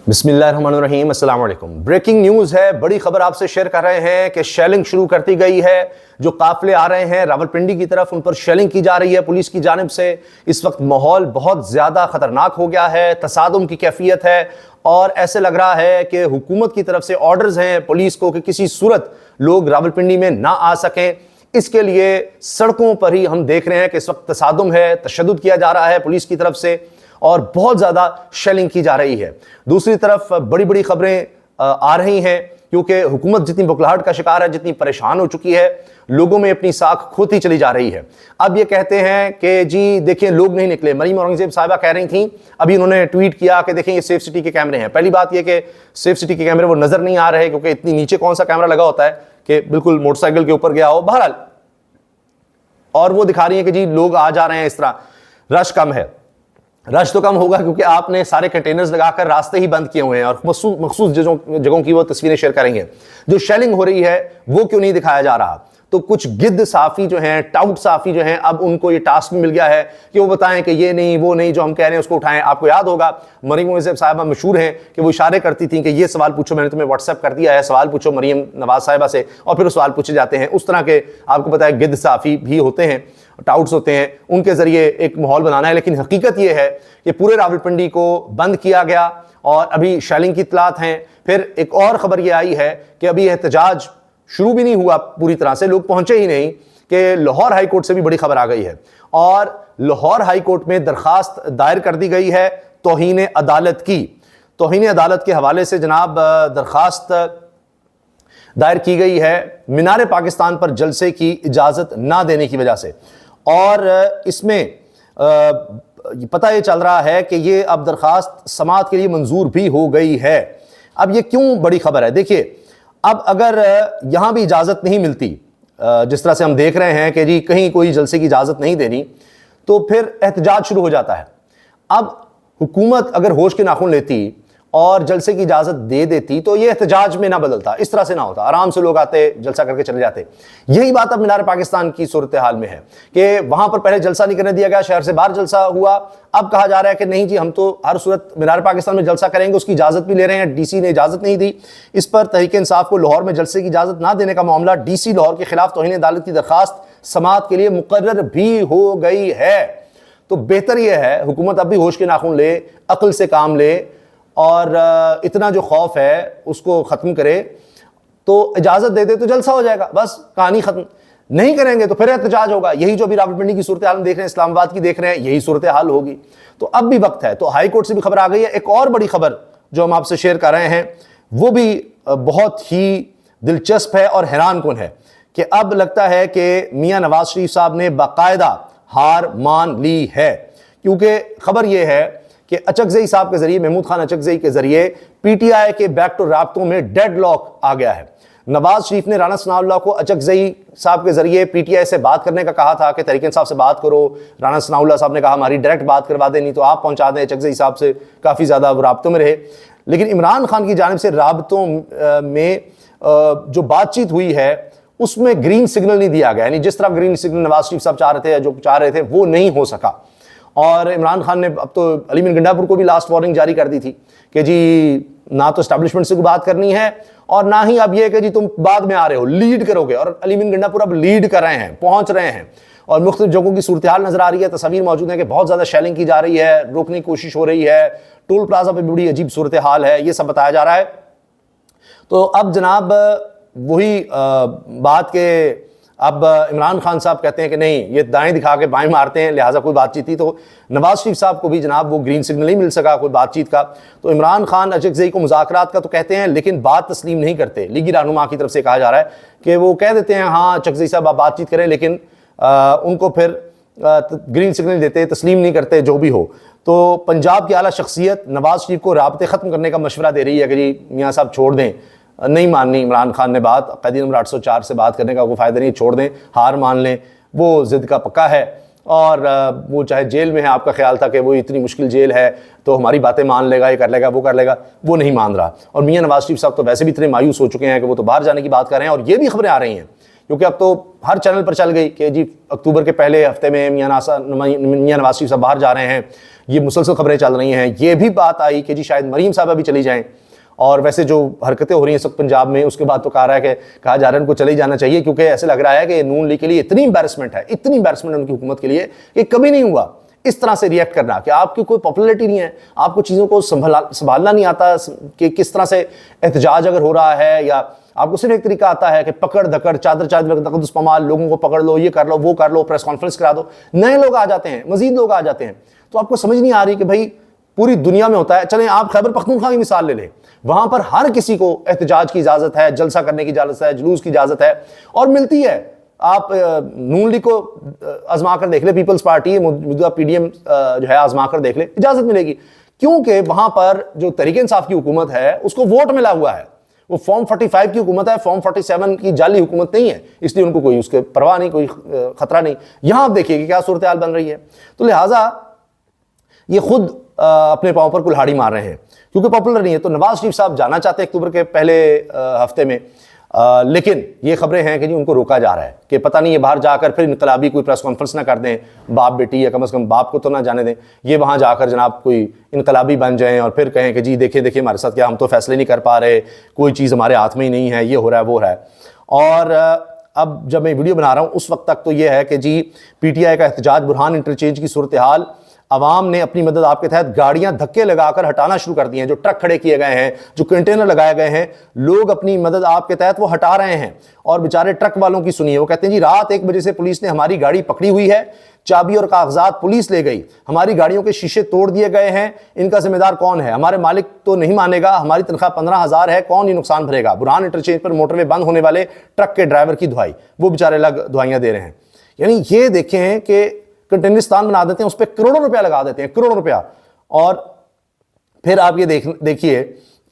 बिस्मिल्लाहिर्रहमानिर्रहीम, अस्सलाम वालेकुम। ब्रेकिंग न्यूज़ है, बड़ी खबर आपसे शेयर कर रहे हैं कि शेलिंग शुरू कर दी गई है। जो काफिले आ रहे हैं रावलपिंडी की तरफ, उन पर शेलिंग की जा रही है पुलिस की जानिब से। इस वक्त माहौल बहुत ज़्यादा ख़तरनाक हो गया है, तसादुम की कैफियत है और ऐसे लग रहा है कि हुकूमत की तरफ से ऑर्डर्स हैं पुलिस को कि किसी सूरत लोग रावलपिंडी में ना आ सकें। इसके लिए सड़कों पर ही हम देख रहे हैं कि इस वक्त तसादुम है, तशद्दुद किया जा रहा है पुलिस की तरफ से और बहुत ज़्यादा शेलिंग की जा रही है। दूसरी तरफ बड़ी बड़ी खबरें आ रही हैं क्योंकि हुकूमत जितनी बुखलाहट का शिकार है, जितनी परेशान हो चुकी है, लोगों में अपनी साख खोती चली जा रही है। अब ये कहते हैं कि जी देखिए लोग नहीं निकले। मरीम औरंगजेब साहिबा कह रही थी, अभी उन्होंने ट्वीट किया कि देखें ये सेफ सिटी के कैमरे हैं। पहली बात ये कि सेफ सिटी के कैमरे वो नज़र नहीं आ रहे क्योंकि इतनी नीचे कौन सा कैमरा लगा होता है कि बिल्कुल मोटरसाइकिल के ऊपर गया हो। बहरहाल, और वो दिखा रही है कि जी लोग आ जा रहे हैं, इस तरह रश कम है। रश तो कम होगा क्योंकि आपने सारे कंटेनर्स लगाकर रास्ते ही बंद किए हुए हैं और मखसूस जगहों की वो तस्वीरें शेयर करेंगे। जो शेलिंग हो रही है वो क्यों नहीं दिखाया जा रहा? तो कुछ गिद्ध साफी जो हैं, टाउट साफी जो हैं, अब उनको ये टास्क भी मिल गया है कि वो बताएं कि ये नहीं वो नहीं, जो हम कह रहे हैं उसको उठाएं। आपको याद होगा मरीम औरंगजेब साहिबा मशहूर हैं कि वो इशारे करती थी कि ये सवाल पूछो, मैंने तुम्हें व्हाट्सएप कर दिया है, सवाल पूछो मरीम नवाज साहिबा से, और फिर वो सवाल पूछे जाते हैं। उस तरह के आपको पता है गिद्ध साफी भी होते हैं, टाउट्स होते हैं, उनके जरिए एक माहौल बनाना है। लेकिन हकीकत यह है कि पूरे रावलपिंडी को बंद किया गया और अभी शेलिंग की इत्तलात हैं। फिर एक और खबर यह आई है कि अभी एहतजाज शुरू भी नहीं हुआ पूरी तरह से, लोग पहुंचे ही नहीं, कि लाहौर हाई कोर्ट से भी बड़ी खबर आ गई है और लाहौर हाई कोर्ट में दरखास्त दायर कर दी गई है तौहीन अदालत की। तौहीन अदालत के हवाले से जनाब दरखास्त दायर की गई है मीनार पाकिस्तान पर जलसे की इजाज़त ना देने की वजह से। और इसमें पता ये चल रहा है कि ये अब दरखास्त समाअत के लिए मंजूर भी हो गई है। अब ये क्यों बड़ी खबर है? देखिए, अब अगर यहां भी इजाज़त नहीं मिलती, जिस तरह से हम देख रहे हैं कि जी कहीं कोई जलसे की इजाज़त नहीं देनी, तो फिर एहतजाज शुरू हो जाता है। अब हुकूमत अगर होश के नाखून लेती और जलसे की इजाज़त दे देती तो ये एहतजाज में ना बदलता, इस तरह से ना होता, आराम से लोग आते, जलसा करके चले जाते। यही बात अब मीनार पाकिस्तान की सूरत हाल में है कि वहां पर पहले जलसा नहीं करने दिया गया, शहर से बाहर जलसा हुआ। अब कहा जा रहा है कि नहीं जी हम तो हर सूरत मीनार पाकिस्तान में जलसा करेंगे, उसकी इजाज़त भी ले रहे हैं, डीसी ने इजाज़त नहीं दी। इस पर तहरीक इंसाफ को लाहौर में जलसे की इजाज़त ना देने का मामला डीसी लाहौर के खिलाफ तौहीन अदालत की दरखास्त समाअत के लिए मुकर्रर भी हो गई है। तो बेहतर यह है हुकूमत अब भी होश के नाखून ले, अक्ल से काम ले और इतना जो खौफ है उसको ख़त्म करे। तो इजाज़त दे दे तो जलसा हो जाएगा, बस कहानी ख़त्म। नहीं करेंगे तो फिर एहतजाज होगा। यही जो अभी रावलपिंडी की सूरत हाल देख रहे हैं, इस्लामाबाद की देख रहे हैं, यही सूरत हाल होगी। तो अब भी वक्त है। तो हाई कोर्ट से भी खबर आ गई है। एक और बड़ी खबर जो हम आपसे शेयर कर रहे हैं वो भी बहुत ही दिलचस्प है और हैरान कुन है कि अब लगता है कि मियाँ नवाज शरीफ साहब ने बाकायदा हार मान ली है। क्योंकि खबर यह है कि अचकजई साहब के जरिए, महमूद खान अचकजई के जरिए पीटीआई के बैक टू राब्तों में डेडलॉक आ गया है। नवाज शरीफ ने राना सनाउल्लाह को अचकजई साहब के जरिए पीटीआई से बात करने का कहा था कि तहरीक इंसाफ से बात करो। राना सनाउल्लाह साहब ने कहा हमारी डायरेक्ट बात करवा दें, नहीं तो आप पहुंचा दें। अचकजई साहब से काफ़ी ज़्यादा राब्तों में रहे। लेकिन इमरान खान की जानिब से राब्तों में जो बातचीत हुई है उसमें ग्रीन सिग्नल नहीं दिया गया, यानी जिस तरह ग्रीन सिग्नल नवाज शरीफ साहब चाह रहे थे, जो चाह रहे थे वो नहीं हो सका। और इमरान खान ने अब तो अली मीर गंडापुर को भी लास्ट वार्निंग जारी कर दी थी कि जी ना तो एस्टैब्लिशमेंट से कोई बात करनी है और ना ही अब ये कि जी तुम बाद में आ रहे हो, लीड करोगे। और अली मीर गंडापुर अब लीड कर रहे हैं, पहुंच रहे हैं और मुख्तलिफ जगहों की सूरत हाल नजर आ रही है। तस्वीर मौजूद है कि बहुत ज़्यादा शेलिंग की जा रही है, रोकने की कोशिश हो रही है। टोल प्लाजा पर बड़ी अजीब सूरत हाल है, ये सब बताया जा रहा है। तो अब जनाब वही बात के अब इमरान खान साहब कहते हैं कि नहीं, ये दाएं दिखा के बाएं मारते हैं, लिहाजा कोई बातचीत थी। तो नवाज शरीफ साहब को भी जनाब वो ग्रीन सिग्नल नहीं मिल सका कोई बातचीत का। तो इमरान खान अचकजई को मुज़ाकरात का तो कहते हैं लेकिन बात तस्लीम नहीं करते। लीगी रहनुमा की तरफ से कहा जा रहा है कि वो कह देते हैं हाँ अचकजई साहब आप बातचीत करें, लेकिन उनको फिर ग्रीन सिग्नल देते, तस्लीम नहीं करते जो भी हो। तो पंजाब की आला शख्सियत नवाज शरीफ को राब्ते ख़त्म करने का मशवरा दे रही है कि जी मियाँ साहब छोड़ दें, नहीं माननी इमरान खान ने बात, कैदी नंबर 804 से बात करने का कोई फ़ायदा नहीं, छोड़ दें, हार मान लें। वो ज़िद का पक्का है और वो चाहे जेल में है, आपका ख्याल था कि वो इतनी मुश्किल जेल है तो हमारी बातें मान लेगा, ये कर लेगा, वो कर लेगा, वो नहीं मान रहा। और मियाँ नवाज शरीफ साहब तो वैसे भी इतने मायूस हो चुके हैं कि वो तो बाहर जाने की बात कर रहे हैं। और ये भी खबरें आ रही हैं क्योंकि अब तो हर चैनल पर चल गई कि जी अक्टूबर के पहले हफ्ते में मियां नवाज शरीफ साहब बाहर जा रहे हैं, ये मुसलसल खबरें चल रही हैं। ये भी बात आई कि जी शायद मरीम साहब अभी चली जाएं, और वैसे जो हरकतें हो रही हैं सब पंजाब में, उसके बाद तो कहा जा रहा है उनको चले जाना चाहिए, क्योंकि ऐसे लग रहा है कि नून लीग के लिए इतनी एम्बैरेसमेंट है, इतनी एम्बैरेसमेंट उनकी हुकूमत के लिए कि कभी नहीं हुआ इस तरह से रिएक्ट करना कि आपकी कोई पॉपुलैरिटी नहीं है, आपको चीज़ों को संभालना नहीं आता कि किस तरह से एहतजाज अगर हो रहा है, या आपको सिर्फ एक तरीका आता है कि पकड़ धकड़ चादर चादर तकद्दुस पमाल, लोगों को पकड़ लो, ये कर लो, वो कर लो, प्रेस कॉन्फ्रेंस करा दो, नए लोग आ जाते हैं, मजीद लोग आ जाते हैं। तो आपको समझ नहीं आ रही कि भाई पूरी दुनिया में होता है। चलें आप खैबर पख्तूनख्वा की मिसाल ले लें, वहां पर हर किसी को एहतजाज की इजाजत है, जलसा करने की इजाजत है, जुलूस की इजाजत है और मिलती है। आप नून लीग को आजमा कर देख ले, पीपल्स पार्टी मौजूदा पीडीएम जो है आजमा कर देख ले, इजाजत मिलेगी, क्योंकि वहां पर जो तहरीक इंसाफ की हुकूमत है उसको वोट मिला हुआ है। वो फॉर्म 45 की हुकूमत है, फॉर्म 47 की जाली हुकूमत नहीं है, इसलिए उनको कोई उसके परवाह नहीं, कोई खतरा नहीं। यहां आप देखिए कि क्या सूरत हाल बन रही है। तो लिहाजा ये खुद अपने पांव पर कुल्हाड़ी मार रहे हैं, क्योंकि पॉपुलर नहीं है। तो नवाज शरीफ साहब जाना चाहते हैं अक्टूबर के पहले हफ्ते में, लेकिन ये खबरें हैं कि जी उनको रोका जा रहा है कि पता नहीं ये बाहर जाकर फिर इनकलाबी कोई प्रेस कॉन्फ्रेंस ना कर दें, बाप बेटी, या कम से कम बाप को तो ना जाने दें, ये वहाँ जाकर जनाब कोई इनकलाबी बन जाएं और फिर कहें कि जी देखिए देखिए हमारे साथ क्या, हम तो फैसले नहीं कर पा रहे, कोई चीज़ हमारे हाथ में ही नहीं है, ये हो रहा है वो है। और अब जब मैं वीडियो बना रहा हूँ उस वक्त तक तो ये है कि जी पीटीआई का एहतजाज बुरहान इंटरचेंज की सूरत हाल, अवाम ने अपनी मदद आपके तहत गाड़ियां धक्के लगाकर हटाना शुरू कर दी हैं, जो ट्रक खड़े किए गए हैं, जो कंटेनर लगाए गए हैं, लोग अपनी मदद आपके तहत वो हटा रहे हैं। और बेचारे ट्रक वालों की सुनिए, वो कहते हैं जी रात 1 बजे से पुलिस ने हमारी गाड़ी पकड़ी हुई है, चाबी और कागजात पुलिस ले गई, हमारी गाड़ियों के शीशे तोड़ दिए गए हैं, इनका जिम्मेदार कौन है? हमारे मालिक तो नहीं मानेगा, हमारी तनख्वाह 15,000 है, कौन ये नुकसान भरेगा? बुरहान इंटरचेंज पर मोटरवे बंद होने वाले ट्रक के ड्राइवर की दुहाई, वो बेचारे अलग दुहाइयां दे रहे हैं। यानी ये देखें कि कंटेनरिस्तान बना देते हैं, उस पर करोड़ों रुपया लगा देते हैं, करोड़ों रुपया, और फिर आप ये देखिए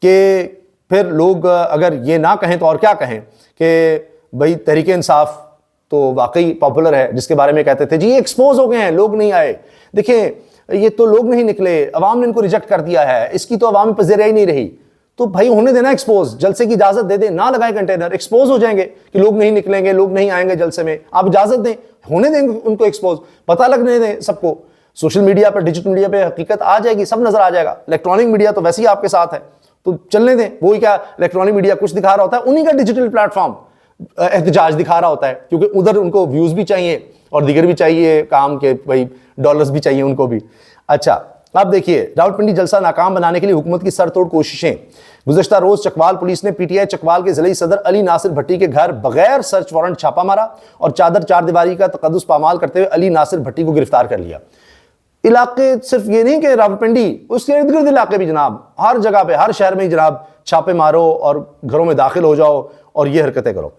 कि फिर लोग अगर ये ना कहें तो और क्या कहें कि भाई तहरीक इंसाफ तो वाकई पॉपुलर है, जिसके बारे में कहते थे जी ये एक्सपोज हो गए हैं, लोग नहीं आए। देखिए ये तो लोग नहीं निकले, अवाम ने इनको रिजेक्ट कर दिया है, इसकी तो अवामी पज़ीराई नहीं रही। तो भाई होने देना एक्सपोज, जलसे की इजाजत दे दें, ना लगाए कंटेनर, एक्सपोज हो जाएंगे कि लोग नहीं निकलेंगे, लोग नहीं आएंगे जलसे में, आप इजाजत दें, होने दें उनको एक्सपोज, पता लगने दें सबको। सोशल मीडिया पर, डिजिटल मीडिया पे हकीकत आ जाएगी, सब नजर आ जाएगा। इलेक्ट्रॉनिक मीडिया तो वैसे ही आपके साथ है, तो चलने दें। वही क्या इलेक्ट्रॉनिक मीडिया कुछ दिखा रहा होता है, उन्हीं का डिजिटल प्लेटफॉर्म एहतजाज दिखा रहा होता है, क्योंकि उधर उनको व्यूज भी चाहिए और दीगर भी चाहिए काम के, भाई डॉलर्स भी चाहिए उनको भी। अच्छा आप देखिए, रावलपिंडी जलसा नाकाम बनाने के लिए हुकूमत की सरतोड़ कोशिशें। गुज़श्ता रोज चकवाल पुलिस ने पीटीआई चकवाल के ज़िले सदर अली नासिर भट्टी के घर बगैर सर्च वारंट छापा मारा और चादर चारदीवारी का तकद्दुस पामाल करते हुए अली नासिर भट्टी को गिरफ्तार कर लिया। इलाके सिर्फ ये नहीं कि रावलपिंडी, उसके इर्द गिर्द इलाके भी जनाब, हर जगह पे, हर शहर में जनाब छापे मारो और घरों में दाखिल हो जाओ और ये हरकतें करो।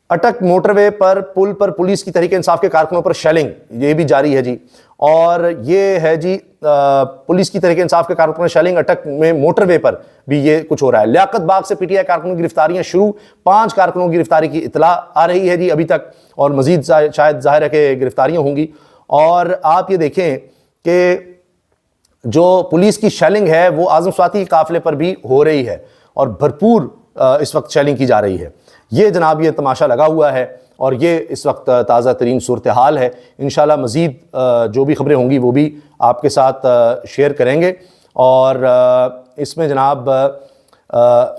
अटक मोटरवे पर पुल पर पुलिस की तहरीक इंसाफ के कारकुनों पर शेलिंग, ये भी जारी है जी। और ये है जी पुलिस की तहरीक इंसाफ के कारकुनों शेलिंग, अटक में मोटरवे पर भी ये कुछ हो रहा है। लियाकत बाग से पीटीआई कारकुनों की गिरफ्तारियां शुरू, 5 कारकुनों की गिरफ्तारी की इतला आ रही है जी अभी तक, और मजीद शायद जाहिर है कि गिरफ्तारियां होंगी। और आप ये देखें कि जो पुलिस की शेलिंग है वो आजम स्वाति काफिले पर भी हो रही है और भरपूर इस वक्त शेलिंग की जा रही है। ये जनाब ये तमाशा लगा हुआ है और ये इस वक्त ताज़ा तरीन सूरत हाल है। इंशाल्लाह मज़ीद जो भी खबरें होंगी वो भी आपके साथ शेयर करेंगे। और इसमें जनाब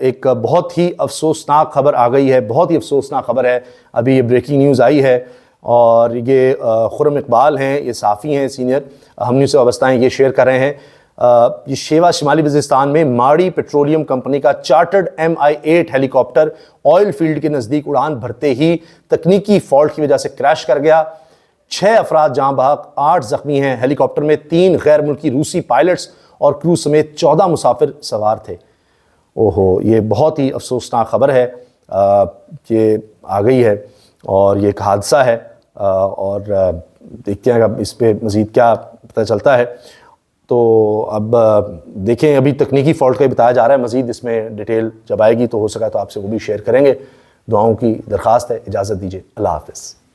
एक बहुत ही अफसोसनाक खबर आ गई है, बहुत ही अफसोसनाक खबर है। अभी ये ब्रेकिंग न्यूज़ आई है और ये खुर्रम इकबाल हैं, ये साफ़ी हैं सीनियर, हमने से वाबस्ता हैं, ये शेयर कर रहे हैं। ये शेवा शिमाली वज़ीरिस्तान में माड़ी पेट्रोलियम कंपनी का chartered MI-8 helicopter oil field के नज़दीक उड़ान भरते ही तकनीकी फॉल्ट की वजह से क्रैश कर गया। 6 अफराद जहाँ बहक, 8 जख्मी हैं। हेलीकॉप्टर में 3 गैर मुल्की रूसी पायलट्स और क्रू समेत 14 मुसाफिर सवार थे। ओहो, ये बहुत ही अफसोसनाक खबर है, ये आ गई है और ये एक हादसा है। और देखते हैं अब इस पर मज़ीद क्या पता चलता है। तो अब देखें, अभी तकनीकी फ़ॉल्ट का ही बताया जा रहा है, मज़ीद इसमें डिटेल जब आएगी तो हो सका तो आपसे वो भी शेयर करेंगे। दुआओं की दरख्वास्त है। इजाज़त दीजिए, अल्लाह हाफ़िज़।